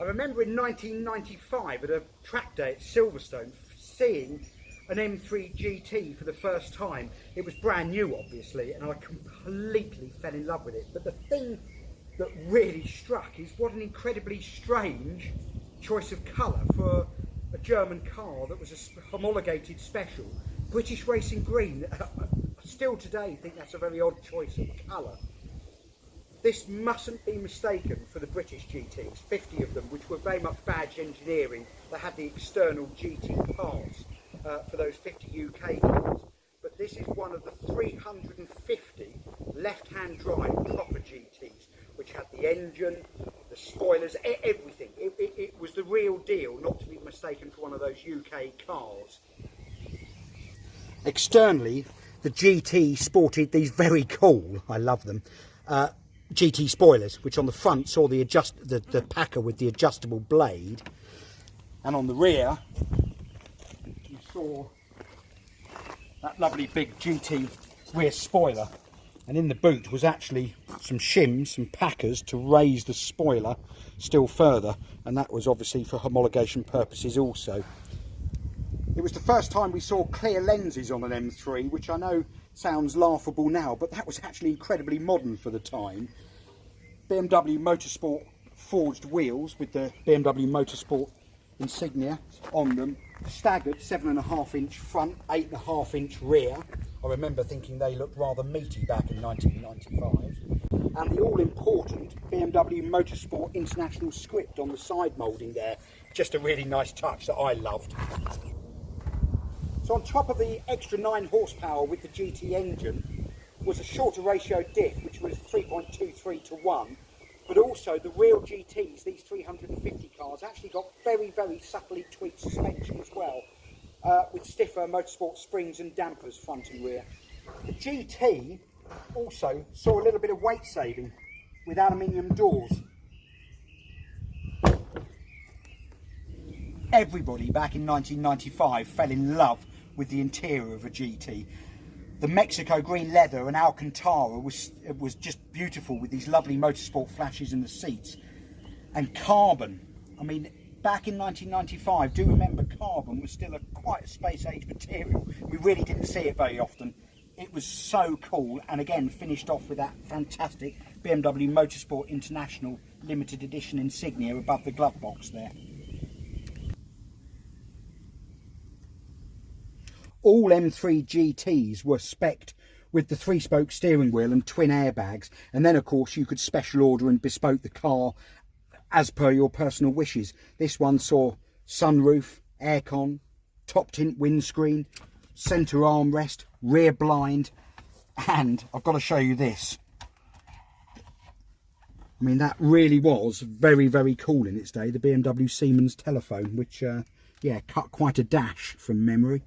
I remember in 1995 at a track day at Silverstone seeing an M3 GT for the first time. It was brand new obviously, and I completely fell in love with it. But the thing that really struck is what an incredibly strange choice of colour for a German car that was a homologated special. British Racing Green. Still today think that's a very odd choice of colour. This mustn't be mistaken for the British GTs, 50 of them, which were very much badge engineering. They had the external GT parts for those 50 UK cars. But this is one of the 350 left-hand drive proper GTs, which had the engine, the spoilers, everything. It was the real deal, not to be mistaken for one of those UK cars. Externally, the GT sported these very cool, I love them, GT spoilers, which on the front saw the packer with the adjustable blade, and on the rear you saw that lovely big GT rear spoiler, and in the boot was actually some shims, some packers to raise the spoiler still further, and that was obviously for homologation purposes also. It was the first time we saw clear lenses on an M3, which I know sounds laughable now, but that was actually incredibly modern for the time. BMW Motorsport forged wheels with the BMW Motorsport insignia on them, staggered 7.5 inch front, 8.5 inch rear. I remember thinking they looked rather meaty back in 1995. And the all-important BMW Motorsport International script on the side moulding there. Just a really nice touch that I loved. So on top of the extra 9 horsepower with the GT engine was a shorter ratio diff, which was 3.23 to 1, but also the real GTs, these 350 cars, actually got very, very subtly tweaked suspension as well, with stiffer motorsport springs and dampers front and rear. The GT also saw a little bit of weight saving with aluminium doors. Everybody back in 1995 fell in love with the interior of a GT. The Mexico green leather and Alcantara was just beautiful with these lovely motorsport flashes in the seats. And carbon, I mean, back in 1995, do remember carbon was still quite a space age material. We really didn't see it very often. It was so cool, and again finished off with that fantastic BMW Motorsport International limited edition insignia above the glove box there. All M3 GTs were spec'd with the 3-spoke steering wheel and twin airbags, and then of course you could special order and bespoke the car as per your personal wishes. This one saw sunroof, aircon, top tint windscreen, centre armrest, rear blind, and I've got to show you this. I mean, that really was very, very cool in its day, the BMW Siemens telephone, which yeah, cut quite a dash from memory.